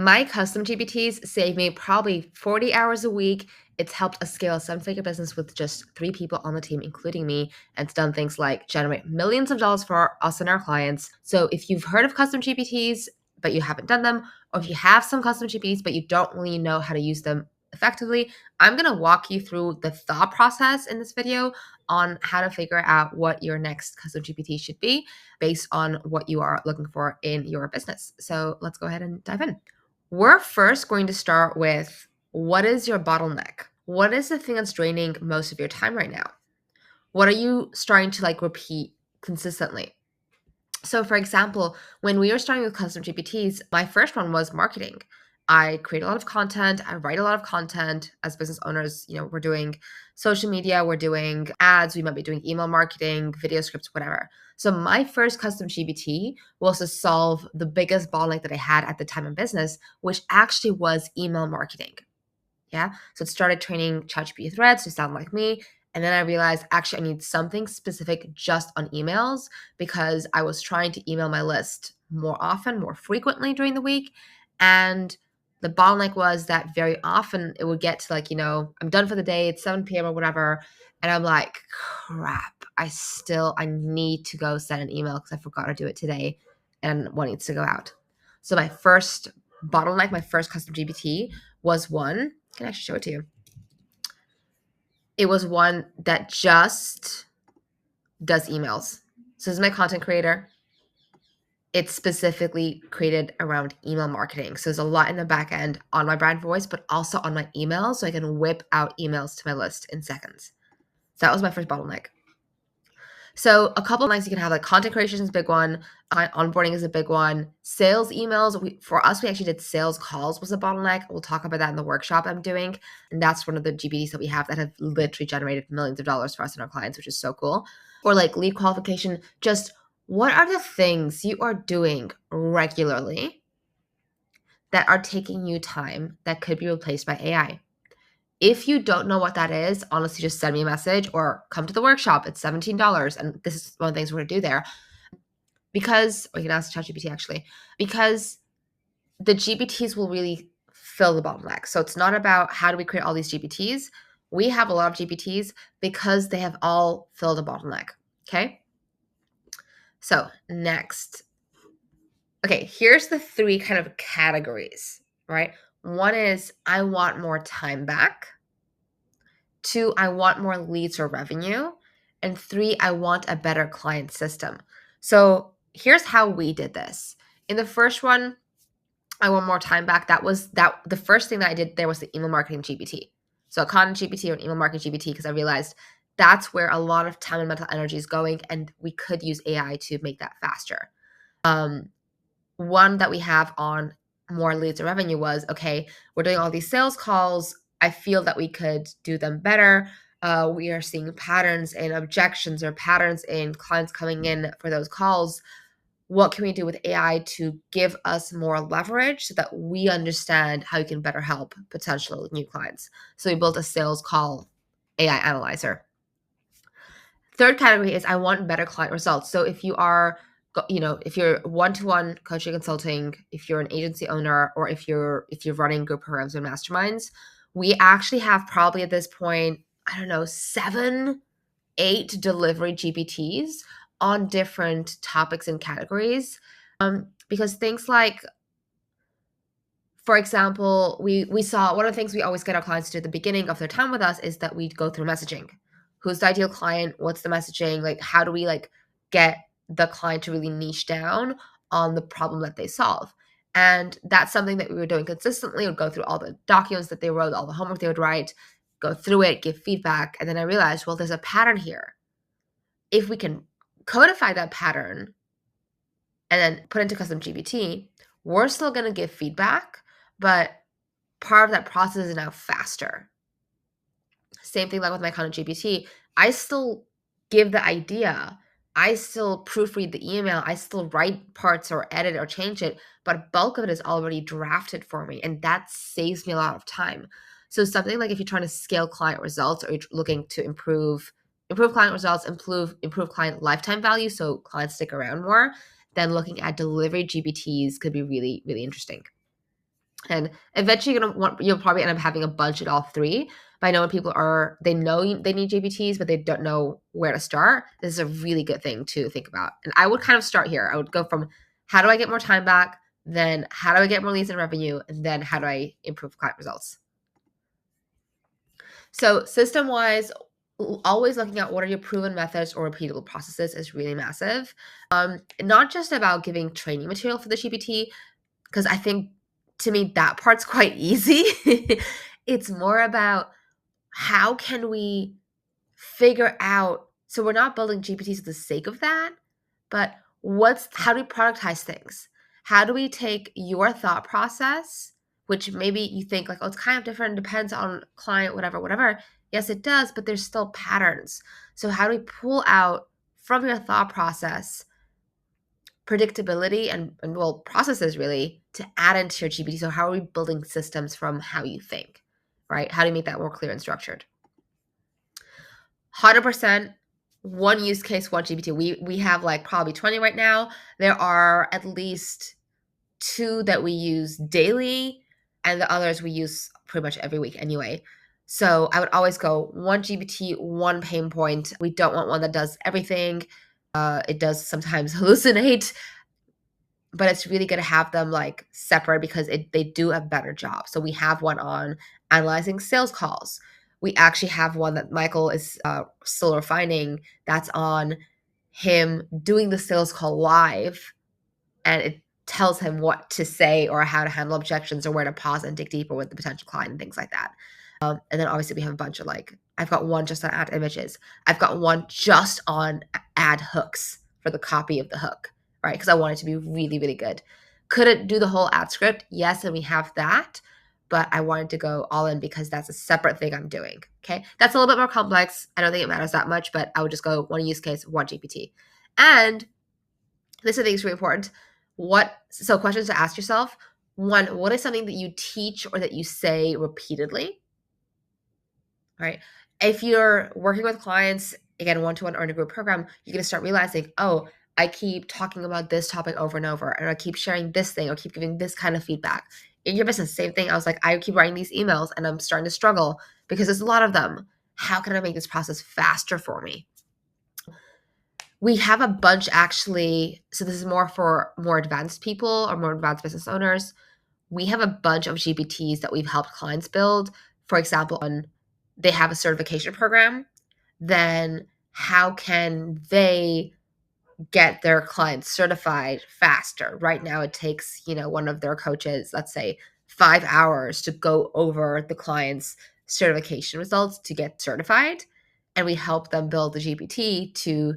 My custom GPTs save me probably 40 hours a week. It's helped us scale a seven-figure business with just 3 people on the team, including me, and it's done things like generate millions of dollars for us and our clients. So if you've heard of custom GPTs, but you haven't done them, or if you have some custom GPTs, but you don't really know how to use them effectively, I'm going to walk you through the thought process in this video on how to figure out what your next custom GPT should be based on what you are looking for in your business. So let's go ahead and dive in. We're first going to start with, what is your bottleneck? What is the thing that's draining most of your time right now? What are you starting to repeat consistently? So for example, when we were starting with custom GPTs, my first one was marketing. I create a lot of content. I write a lot of content. As business owners, we're doing social media, we're doing ads, we might be doing email marketing, video scripts, whatever. So my first custom GPT was to solve the biggest bottleneck that I had at the time in business, which actually was email marketing. Yeah. So it started training ChatGPT threads to sound like me. And then I realized actually I need something specific just on emails, because I was trying to email my list more often, more frequently during the week. And the bottleneck was that very often it would get to I'm done for the day, it's 7 p.m. or whatever. And I'm like, crap, I need to go send an email because I forgot to do it today and one needs to go out. So my first bottleneck, my first custom GPT was one. I can actually show it to you. It was one that just does emails. So this is my content creator. It's specifically created around email marketing. So there's a lot in the back end on my brand voice, but also on my emails. So I can whip out emails to my list in seconds. So that was my first bottleneck. So a couple of things you can have, content creation is a big one. Onboarding is a big one. Sales emails. For us, we actually did sales calls was a bottleneck. We'll talk about that in the workshop I'm doing. And that's one of the GPTs that we have that have literally generated millions of dollars for us and our clients, which is so cool. Or lead qualification. Just what are the things you are doing regularly that are taking you time that could be replaced by AI? If you don't know what that is, honestly, just send me a message or come to the workshop. It's $17. And this is one of the things we're going to do there. Because, or you can ask ChatGPT actually, because the GPTs will really fill the bottleneck. So it's not about how do we create all these GPTs. We have a lot of GPTs because they have all filled a bottleneck. Okay. So next. Okay, here's the 3 kind of categories, right? One is I want more time back. 2, I want more leads or revenue. And 3, I want a better client system. So here's how we did this. In the first one, I want more time back. The first thing that I did there was the email marketing GPT. So a content GPT or an email marketing GPT, because I realized that's where a lot of time and mental energy is going, and we could use AI to make that faster. One that we have on more leads or revenue was, okay, we're doing all these sales calls. I feel that we could do them better. We are seeing patterns in objections or patterns in clients coming in for those calls. What can we do with AI to give us more leverage so that we understand how you can better help potential new clients? So we built a sales call AI analyzer. Third category is I want better client results. So if you are, if you're one-to-one coaching consulting, if you're an agency owner, or if you're running group programs and masterminds, we actually have probably at this point, 7, 8 delivery GPTs on different topics and categories. Because things like, for example, we saw one of the things we always get our clients to do at the beginning of their time with us is that we go through messaging. Who's the ideal client? What's the messaging? How do we get the client to really niche down on the problem that they solve? And that's something that we were doing consistently. We'd go through all the documents that they wrote, all the homework they would write, go through it, give feedback. And then I realized, well, there's a pattern here. If we can codify that pattern and then put into custom GPT, we're still going to give feedback, but part of that process is now faster. Same thing with my content GPT. I still give the idea. I still proofread the email. I still write parts or edit or change it, but a bulk of it is already drafted for me, and that saves me a lot of time. So something like if you're trying to scale client results or you're looking to improve client results, improve client lifetime value so clients stick around more, then looking at delivery GPTs could be really, really interesting. And eventually you'll probably end up having a bunch of all three. But I know when people they know they need GPTs, but they don't know where to start. This is a really good thing to think about. And I would kind of start here. I would go from how do I get more time back? Then how do I get more leads and revenue? And then how do I improve client results? So system-wise, always looking at what are your proven methods or repeatable processes is really massive. Not just about giving training material for the GPT, because I think to me that part's quite easy. It's more about how can we figure out, so we're not building GPTs for the sake of that, but how do we productize things? How do we take your thought process, which maybe you think like, oh, it's kind of different, depends on client, whatever. Yes, it does, but there's still patterns. So how do we pull out from your thought process predictability and well, processes really to add into your GPT? So how are we building systems from how you think, right? How do you make that more clear and structured? 100% one use case, one GPT. We have like probably 20 right now. There are at least 2 that we use daily, and the others we use pretty much every week anyway. So I would always go one GPT, one pain point. We don't want one that does everything. It does sometimes hallucinate, but it's really good to have them like separate because they do a better job. So we have one on analyzing sales calls. We actually have one that Michael is still refining that's on him doing the sales call live, and it tells him what to say or how to handle objections or where to pause and dig deeper with the potential client and things like that. And then obviously we have a bunch of like, I've got one just on add images. I've got one just on add hooks for the copy of the hook, right? Because I want it to be really, really good. Could it do the whole ad script? Yes, and we have that. But I wanted to go all in because that's a separate thing I'm doing. Okay. That's a little bit more complex. I don't think it matters that much, but I would just go one use case, one GPT. And this I think is really important. So questions to ask yourself. One, what is something that you teach or that you say repeatedly? Right. If you're working with clients, again, one-to-one or in a group program, you're going to start realizing, oh, I keep talking about this topic over and over, and I keep sharing this thing or keep giving this kind of feedback. In your business, same thing. I was like, I keep writing these emails and I'm starting to struggle because there's a lot of them. How can I make this process faster for me? We have a bunch actually. So this is more for more advanced people or more advanced business owners. We have a bunch of GPTs that we've helped clients build. For example, they have a certification program, then how can they get their clients certified faster? Right now it takes, one of their coaches, let's say 5 hours to go over the client's certification results to get certified. And we help them build the GPT to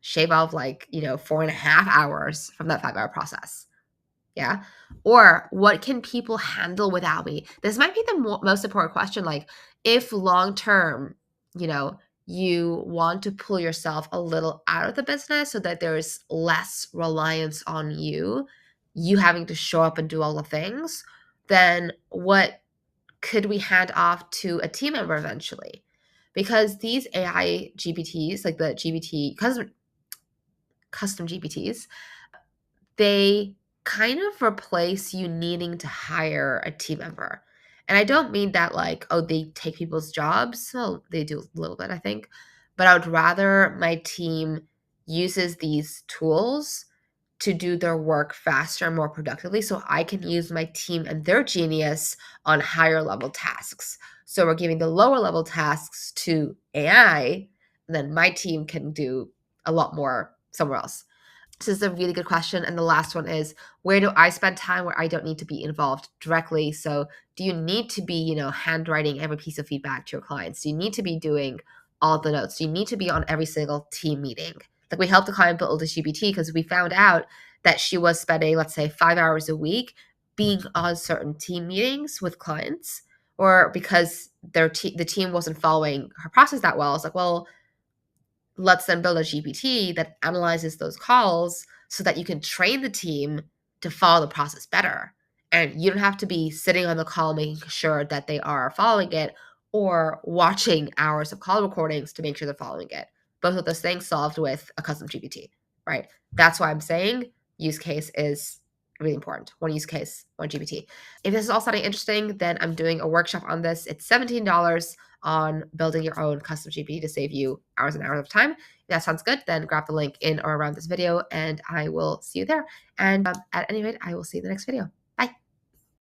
shave off 4.5 hours from that 5-hour process. Yeah. Or what can people handle without me? This might be the most important question. Like if long term, you want to pull yourself a little out of the business so that there's less reliance on you having to show up and do all the things, then what could we hand off to a team member eventually? Because these AI GPTs, like the custom GPTs, they kind of replace you needing to hire a team member. And I don't mean that like, oh, they take people's jobs. Well, they do a little bit, I think. But I would rather my team uses these tools to do their work faster and more productively so I can use my team and their genius on higher level tasks. So we're giving the lower level tasks to AI, and then my team can do a lot more somewhere else. This is a really good question. And the last one is, where do I spend time where I don't need to be involved directly? So do you need to be, handwriting every piece of feedback to your clients? Do you need to be doing all the notes? Do you need to be on every single team meeting? Like we helped a client build a GPT because we found out that she was spending, let's say, 5 hours a week being on certain team meetings with clients, or because the team wasn't following her process that well. It's like, well, let's then build a GPT that analyzes those calls so that you can train the team to follow the process better. And you don't have to be sitting on the call making sure that they are following it or watching hours of call recordings to make sure they're following it. Both of those things solved with a custom GPT, right? That's why I'm saying use case is really important. One use case, one GPT. If this is all sounding interesting, then I'm doing a workshop on this. It's $17 on building your own custom GPT to save you hours and hours of time. If that sounds good, then grab the link in or around this video and I will see you there. And at any rate, I will see you in the next video.